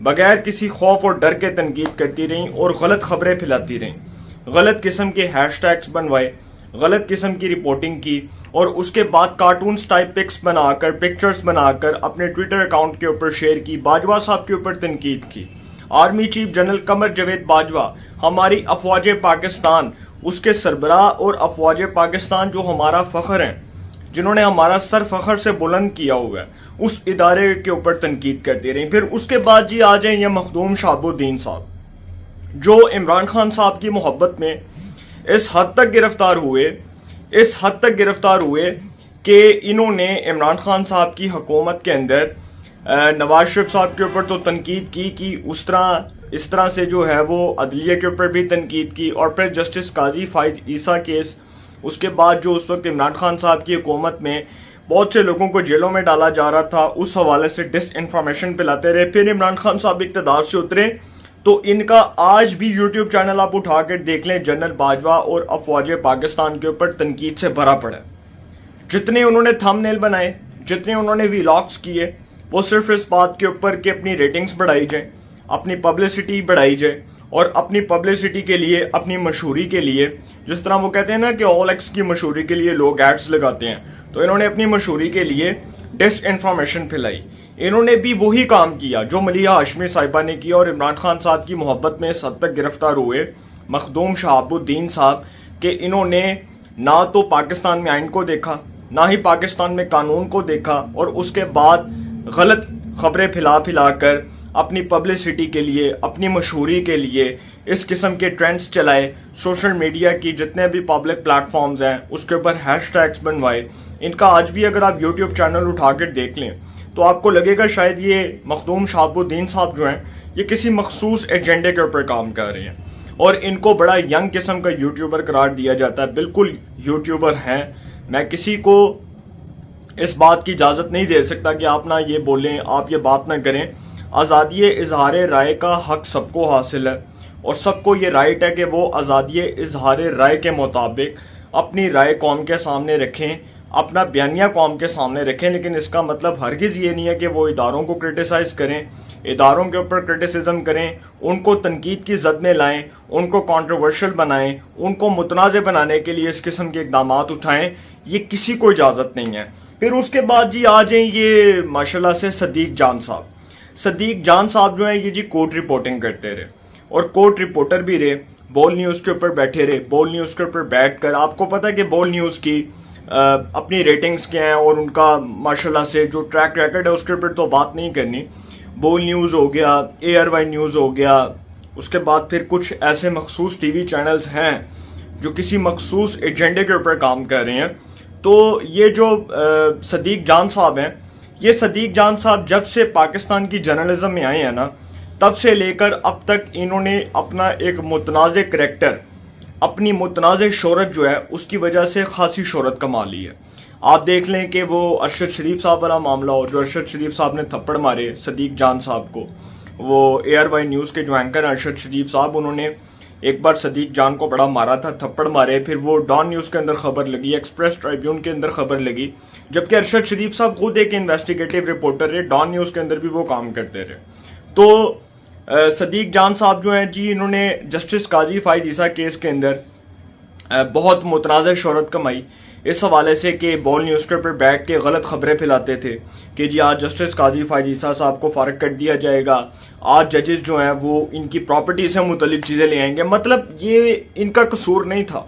بغیر کسی خوف اور ڈر کے تنقید کرتی رہیں اور غلط خبریں پھیلاتی رہیں، غلط قسم کے ہیش ٹیگز بنوائے، غلط قسم کی رپورٹنگ کی، اور اس کے بعد کارٹونز ٹائپ پکس بنا کر، پکچرز بنا کر اپنے ٹویٹر اکاؤنٹ کے اوپر شیئر کی، باجوہ صاحب کے اوپر تنقید کی۔ Army chief general Qamar Javed Bajwa, ہماری افواج پاکستان، اس کے سربراہ اور افواج پاکستان جو ہمارا فخر ہیں، جنہوں نے ہمارا سر فخر سے بلند کیا ہوا ہے، اس ادارے کے اوپر تنقید کرتی رہی۔ پھر اس کے بعد جی آ جائیں یہ مخدوم شہاب الدین صاحب، جو عمران خان صاحب کی محبت میں اس حد تک گرفتار ہوئے کہ انہوں نے عمران خان صاحب کی حکومت کے اندر نواز شریف صاحب کے اوپر تو تنقید کی اس طرح سے جو ہے وہ عدلیہ کے اوپر بھی تنقید کی، اور پھر جسٹس قاضی فائز عیسیٰ کیس، اس کے بعد جو اس وقت عمران خان صاحب کی حکومت میں بہت سے لوگوں کو جیلوں میں ڈالا جا رہا تھا، اس حوالے سے ڈس انفارمیشن پھیلاتے رہے۔ پھر عمران خان صاحب اقتدار سے اترے تو ان کا آج بھی یوٹیوب چینل آپ اٹھا کر دیکھ لیں، جنرل باجوہ اور افواج پاکستان کے اوپر تنقید سے بھرا پڑا ہے۔ جتنے انہوں نے تھم نیل بنائے، جتنے انہوں نے ویلاگز کیے، وہ صرف اس بات کے اوپر کہ اپنی ریٹنگز بڑھائی جائیں، اپنی پبلسٹی بڑھائی جائے، اور اپنی پبلسٹی کے لیے، اپنی مشہوری کے لیے، جس طرح وہ کہتے ہیں نا کہ آل ایکس کی مشہوری کے لیے لوگ ایڈز لگاتے ہیں، تو انہوں نے اپنی مشہوری کے لیے ڈس انفارمیشن پھیلائی۔ انہوں نے بھی وہی کام کیا جو ملیحہ ہاشمی صاحبہ نے کیا، اور عمران خان صاحب کی محبت میں اس حد تک گرفتار ہوئے مخدوم شہاب الدین صاحب کہ انہوں نے نہ تو پاکستان میں آئین کو دیکھا، نہ ہی پاکستان میں قانون کو دیکھا، اور اس کے بعد غلط خبریں پھیلا کر اپنی پبلسٹی کے لیے، اپنی مشہوری کے لیے اس قسم کے ٹرینڈز چلائے، سوشل میڈیا کی جتنے بھی پبلک پلیٹ فارمز ہیں اس کے اوپر ہیش ٹیگز بنوائے۔ ان کا آج بھی اگر آپ یوٹیوب چینل اٹھا کر دیکھ لیں تو آپ کو لگے گا شاید یہ مخدوم شہاب الدین صاحب جو ہیں یہ کسی مخصوص ایجنڈے کے اوپر کام کر رہے ہیں، اور ان کو بڑا ینگ قسم کا یوٹیوبر قرار دیا جاتا ہے۔ بالکل یوٹیوبر ہیں، میں کسی کو اس بات کی اجازت نہیں دے سکتا کہ آپ نہ یہ بولیں، آپ یہ بات نہ کریں۔ آزادی اظہار رائے کا حق سب کو حاصل ہے، اور سب کو یہ رائٹ ہے کہ وہ آزادی اظہار رائے کے مطابق اپنی رائے قوم کے سامنے رکھیں، اپنا بیانیہ قوم کے سامنے رکھیں، لیکن اس کا مطلب ہرگز یہ نہیں ہے کہ وہ اداروں کو کرٹیسائز کریں، اداروں کے اوپر کرٹیسزم کریں، ان کو تنقید کی زد میں لائیں، ان کو کانٹروورشل بنائیں، ان کو متنازع بنانے کے لیے اس قسم کے اقدامات اٹھائیں، یہ کسی کو اجازت نہیں ہے۔ پھر اس کے بعد جی آ جائیں یہ ماشاءاللہ سے صدیق جان صاحب جو ہیں یہ جی کورٹ رپورٹنگ کرتے رہے، اور کورٹ رپورٹر بھی رہے، بول نیوز کے اوپر بیٹھے رہے، بول نیوز کے اوپر بیٹھ کر آپ کو پتہ ہے کہ بول نیوز کی اپنی ریٹنگز کیا ہیں، اور ان کا ماشاءاللہ سے جو ٹریک ریکڈ ہے اس کے اوپر تو بات نہیں کرنی۔ بول نیوز ہو گیا، ARY نیوز ہو گیا، اس کے بعد پھر کچھ ایسے مخصوص ٹی وی چینلز ہیں جو کسی مخصوص ایجنڈے کے اوپر کام کر رہے ہیں۔ تو یہ جو صدیق جان صاحب ہیں، یہ صدیق جان صاحب جب سے پاکستان کی جرنلزم میں آئے ہیں نا، تب سے لے کر اب تک انہوں نے اپنا ایک متنازع کریکٹر، اپنی متنازع شہرت جو ہے اس کی وجہ سے خاصی شہرت کما لی ہے۔ آپ دیکھ لیں کہ وہ ارشد شریف صاحب والا معاملہ ہو، جو ارشد شریف صاحب نے تھپڑ مارے صدیق جان صاحب کو، وہ ARY نیوز کے جو اینکر ہیں ارشد شریف صاحب، انہوں نے ایک بار صدیق جان کو بڑا مارا تھا، تھپڑ مارے، پھر وہ ڈان نیوز کے اندر خبر لگی، ایکسپریس ٹرائبیون کے اندر خبر لگی، جبکہ ارشد شریف صاحب خود ایک انویسٹیگیٹو رپورٹر رہے، ڈان نیوز کے اندر بھی وہ کام کرتے رہے۔ تو صدیق جان صاحب جو ہیں جی، انہوں نے جسٹس قاضی فائز عیسیٰ کیس کے اندر بہت متنازع شہرت کمائی، اس حوالے سے کہ بول نیوز کے اوپر بیٹھ کے غلط خبریں پھیلاتے تھے کہ جی آج جسٹس قاضی فائز عیسیٰ صاحب کو فارغ کر دیا جائے گا، آج ججز جو ہیں وہ ان کی پراپرٹی سے متعلق چیزیں لے آئیں گے۔ مطلب یہ ان کا قصور نہیں تھا،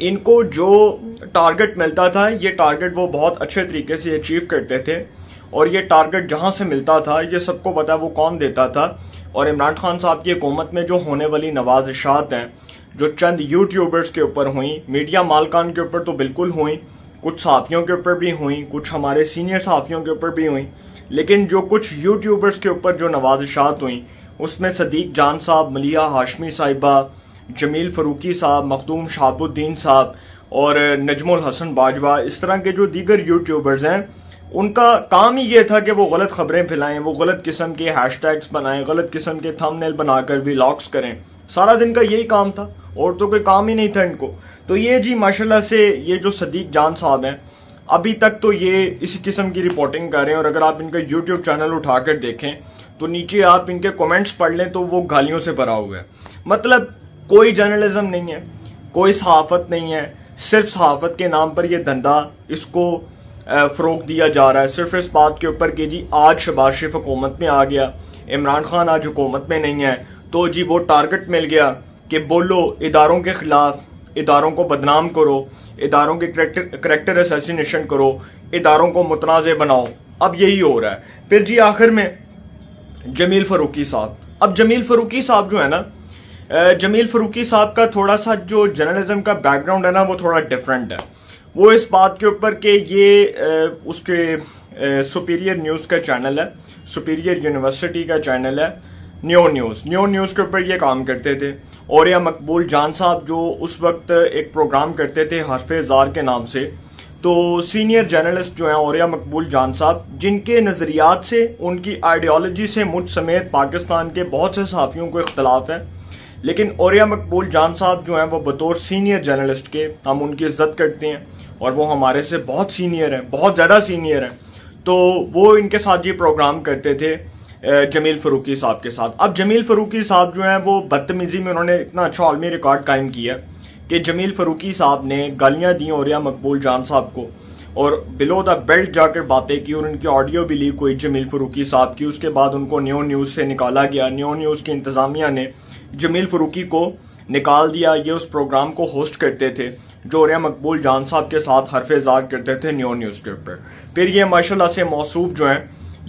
ان کو جو ٹارگٹ ملتا تھا یہ ٹارگٹ وہ بہت اچھے طریقے سے اچیو کرتے تھے، اور یہ ٹارگٹ جہاں سے ملتا تھا یہ سب کو پتا وہ کون دیتا تھا۔ اور عمران خان صاحب کی حکومت میں جو ہونے والی نوازشات ہیں، جو چند یوٹیوبرز کے اوپر ہوئیں، میڈیا مالکان کے اوپر تو بالکل ہوئیں، کچھ صحافیوں کے اوپر بھی ہوئیں، کچھ ہمارے سینئر صحافیوں کے اوپر بھی ہوئیں، لیکن جو کچھ یوٹیوبرز کے اوپر جو نوازشات ہوئیں اس میں صدیق جان صاحب، ملیحہ ہاشمی صاحبہ، جمیل فروقی صاحب، مخدوم شہاب الدین صاحب اور نجم الحسن باجوہ، اس طرح کے جو دیگر یوٹیوبرز ہیں، ان کا کام ہی یہ تھا کہ وہ غلط خبریں پھیلائیں، وہ غلط قسم کے ہیش ٹیگز بنائیں، غلط قسم کے تھم نیل بنا کر ویلاگز کریں، سارا دن کا یہی کام تھا، اور تو کوئی کام ہی نہیں تھا ان کو۔ تو یہ جی ماشاءاللہ سے یہ جو صدیق جان صاحب ہیں ابھی تک تو یہ اسی قسم کی رپورٹنگ کر رہے ہیں، اور اگر آپ ان کا یوٹیوب چینل اٹھا کر دیکھیں تو نیچے آپ ان کے کومنٹس پڑھ لیں تو وہ گالیوں سے بھرا ہوا ہے. مطلب کوئی جرنلزم نہیں ہے, کوئی صحافت نہیں ہے, صرف صحافت کے نام پر یہ دھندا اس کو فروغ دیا جا رہا ہے, صرف اس بات کے اوپر کہ جی آج شہباز شریف حکومت میں آ گیا, عمران خان آج حکومت میں نہیں ہے, تو جی وہ ٹارگٹ مل گیا کہ بولو اداروں کے خلاف, اداروں کو بدنام کرو, اداروں کے کریکٹر اسیسینیشن کرو, اداروں کو متنازع بناؤ. اب یہی ہو رہا ہے. پھر جی آخر میں جمیل فاروقی صاحب. اب جمیل فاروقی صاحب جو ہے نا, جمیل فاروقی صاحب کا تھوڑا سا جو جرنلزم کا بیک گراؤنڈ ہے نا وہ تھوڑا ڈفرینٹ ہے. وہ اس بات کے اوپر کہ یہ اس کے سپیریئر نیوز کا چینل ہے, سپیریئر یونیورسٹی کا چینل ہے نیو نیوز کے اوپر یہ کام کرتے تھے. اوریا مقبول جان صاحب جو اس وقت ایک پروگرام کرتے تھے حرف زار کے نام سے, تو سینئر جرنلسٹ جو ہیں اوریا مقبول جان صاحب, جن کے نظریات سے, ان کی آئیڈیالوجی سے مجھ سمیت پاکستان کے بہت سے صحافیوں کو اختلاف ہے, لیکن اوریا مقبول جان صاحب جو ہیں وہ بطور سینئر جرنلسٹ کے ہم ان کی عزت کرتے ہیں, اور وہ ہمارے سے بہت سینئر ہیں, بہت زیادہ سینئر ہیں. تو وہ ان کے ساتھ یہ پروگرام کرتے تھے جمیل فاروقی صاحب کے ساتھ. اب جمیل فاروقی صاحب جو ہیں وہ بدتمیزی میں انہوں نے اتنا اچھا عالمی ریکارڈ قائم کیا کہ جمیل فاروقی صاحب نے گالیاں دیں اوریا مقبول جان صاحب کو, اور بلو دا بیلٹ جا کر باتیں کی, اور ان کی آڈیو بھی لیک ہوئی جمیل فاروقی صاحب کی. اس کے بعد ان کو نیو نیوز سے نکالا گیا. نیو نیوز کی انتظامیہ نے جمیل فاروقی کو نکال دیا. یہ اس پروگرام کو ہوسٹ کرتے تھے جو اوریا مقبول جان صاحب کے ساتھ حرف زار کرتے تھے نیو نیوز کے اوپر. پھر یہ ماشاءاللہ سے موصوف جو ہیں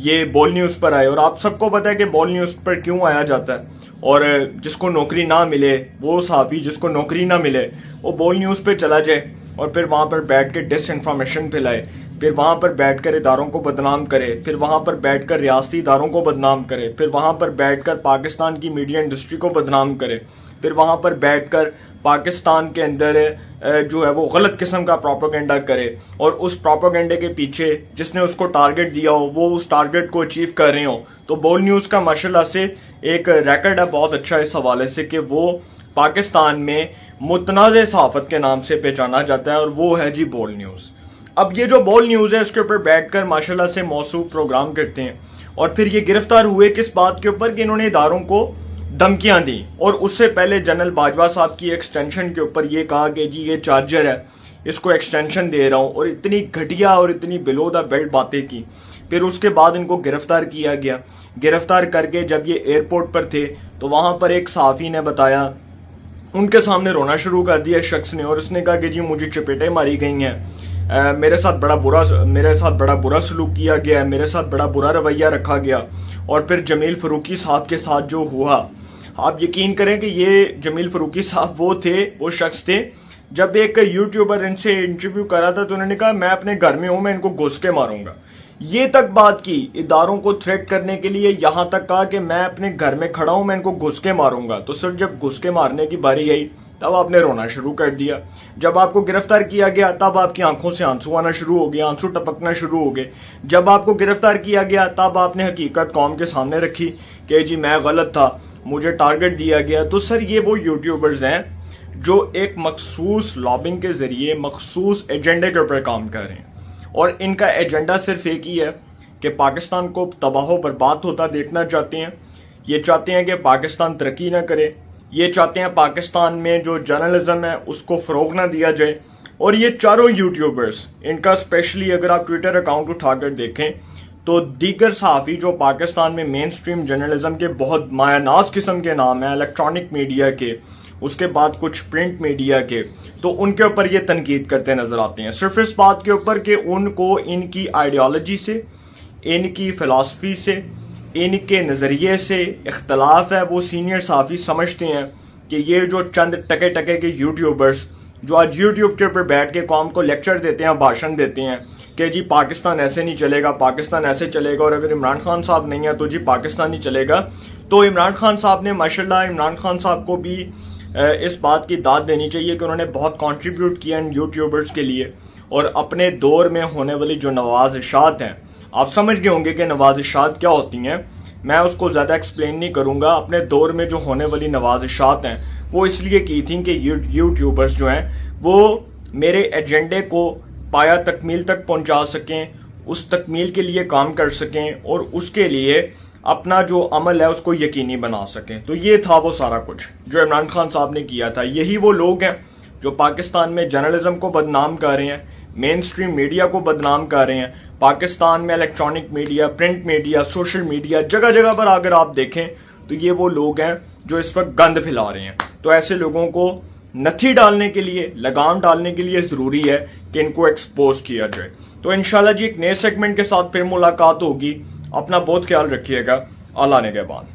یہ بول نیوز پر آئے, اور آپ سب کو پتہ ہے کہ بول نیوز پر کیوں آیا جاتا ہے. اور جس کو نوکری نہ ملے, وہ صحافی جس کو نوکری نہ ملے, وہ بول نیوز پہ چلا جائے اور پھر وہاں پر بیٹھ کے ڈس انفارمیشن پھیلائے, پھر وہاں پر بیٹھ کر اداروں کو بدنام کرے, پھر وہاں پر بیٹھ کر ریاستی اداروں کو بدنام کرے, پھر وہاں پر بیٹھ کر پاکستان کی میڈیا انڈسٹری کو بدنام کرے, پھر وہاں پر بیٹھ کر پاکستان کے اندر جو ہے وہ غلط قسم کا پروپیگنڈا کرے, اور اس پروپیگنڈے کے پیچھے جس نے اس کو ٹارگٹ دیا ہو وہ اس ٹارگٹ کو اچیو کر رہے ہوں. تو بول نیوز کا ماشاءاللہ سے ایک ریکارڈ ہے بہت اچھا اس حوالے سے کہ وہ پاکستان میں متنازع صحافت کے نام سے پہچانا جاتا ہے, اور وہ ہے جی بول نیوز. اب یہ جو بول نیوز ہے اس کے اوپر بیٹھ کر ماشاءاللہ سے موصوف پروگرام کرتے ہیں, اور پھر یہ گرفتار ہوئے کس بات کے اوپر کہ انہوں نے اداروں کو دھمکیاں دی, اور اس سے پہلے جنرل باجوہ صاحب کی ایکسٹینشن کے اوپر یہ کہا کہ جی یہ چارجر ہے اس کو ایکسٹینشن دے رہا ہوں, اور اتنی گھٹیا اور اتنی بلو دا بیلٹ باتیں کی. پھر اس کے بعد ان کو گرفتار کیا گیا. گرفتار کر کے جب یہ ایئرپورٹ پر تھے تو وہاں پر ایک صحافی نے بتایا, ان کے سامنے رونا شروع کر دیا شخص نے, اور اس نے کہا کہ جی مجھے چپیٹیں ماری گئی ہیں, میرے ساتھ بڑا برا سلوک کیا گیا ہے, میرے ساتھ بڑا برا رویہ رکھا گیا. اور پھر جمیل فاروقی صاحب کے ساتھ جو ہوا, آپ یقین کریں کہ یہ جمیل فاروقی صاحب وہ شخص تھے جب ایک یوٹیوبر ان سے انٹرویو کرا تھا تو انہوں نے کہا میں اپنے گھر میں ہوں, میں ان کو گھس کے ماروں گا. یہ تک بات کی, اداروں کو تھریٹ کرنے کے لیے یہاں تک کہا کہ میں اپنے گھر میں کھڑا ہوں, میں ان کو گھس کے ماروں گا. تو سر جب گھس کے مارنے کی باری آئی تب آپ نے رونا شروع کر دیا. جب آپ کو گرفتار کیا گیا تب آپ کی آنکھوں سے آنسو آنا شروع ہو گئے, آنسو ٹپکنا شروع ہو گئے. جب آپ کو گرفتار کیا گیا تب آپ نے حقیقت قوم کے سامنے رکھی کہ جی میں غلط تھا, مجھے ٹارگٹ دیا گیا. تو سر یہ وہ یوٹیوبرز ہیں جو ایک مخصوص لابنگ کے ذریعے مخصوص ایجنڈے کے اوپر کام کر رہے ہیں, اور ان کا ایجنڈا صرف ایک ہی ہے کہ پاکستان کو تباہ و برباد ہوتا دیکھنا چاہتے ہیں. یہ چاہتے ہیں کہ پاکستان ترقی نہ کرے, یہ چاہتے ہیں پاکستان میں جو جرنلزم ہے اس کو فروغ نہ دیا جائے. اور یہ چاروں یوٹیوبرز, ان کا اسپیشلی اگر آپ ٹویٹر اکاؤنٹ اٹھا کر دیکھیں تو دیگر صحافی جو پاکستان میں مین سٹریم جرنلزم کے بہت مایہ ناز قسم کے نام ہیں, الیکٹرانک میڈیا کے, اس کے بعد کچھ پرنٹ میڈیا کے, تو ان کے اوپر یہ تنقید کرتے نظر آتے ہیں صرف اس بات کے اوپر کہ ان کو ان کی آئیڈیالوجی سے, ان کی فلسفی سے, ان کے نظریے سے اختلاف ہے. وہ سینئر صحافی سمجھتے ہیں کہ یہ جو چند ٹکے کے یوٹیوبرز جو آج یوٹیوب کے اوپر بیٹھ کے قوم کو لیکچر دیتے ہیں, بھاشن دیتے ہیں کہ جی پاکستان ایسے نہیں چلے گا, پاکستان ایسے چلے گا, اور اگر عمران خان صاحب نہیں ہے تو جی پاکستان نہیں چلے گا. تو عمران خان صاحب نے ماشاءاللہ, عمران خان صاحب کو بھی اس بات کی داد دینی چاہیے کہ انہوں نے بہت کنٹریبیوٹ کیا ان یوٹیوبرز کے لیے. اور اپنے دور میں ہونے والی جو نوازشات ہیں, آپ سمجھ گئے ہوں گے کہ نوازشات کیا ہوتی ہیں, میں اس کو زیادہ ایکسپلین نہیں کروں گا. اپنے دور میں جو ہونے والی نوازشات ہیں وہ اس لیے کی تھیں کہ یوٹیوبرز جو ہیں وہ میرے ایجنڈے کو پایا تکمیل تک پہنچا سکیں, اس تکمیل کے لیے کام کر سکیں, اور اس کے لیے اپنا جو عمل ہے اس کو یقینی بنا سکیں. تو یہ تھا وہ سارا کچھ جو عمران خان صاحب نے کیا تھا. یہی وہ لوگ ہیں جو پاکستان میں جرنلزم کو بدنام کر رہے ہیں, مین سٹریم میڈیا کو بدنام کر رہے ہیں. پاکستان میں electronic media, print media, social media, جگہ جگہ پر اگر آپ دیکھیں تو یہ وہ لوگ ہیں جو اس وقت گند پھیلا رہے ہیں. تو ایسے لوگوں کو نتھی ڈالنے کے لیے, لگام ڈالنے کے لیے ضروری ہے کہ ان کو ایکسپوز کیا جائے. تو انشاءاللہ جی ایک نئے سیگمنٹ کے ساتھ پھر ملاقات ہوگی. اپنا بہت خیال رکھیے گا. اللہ نگہبان.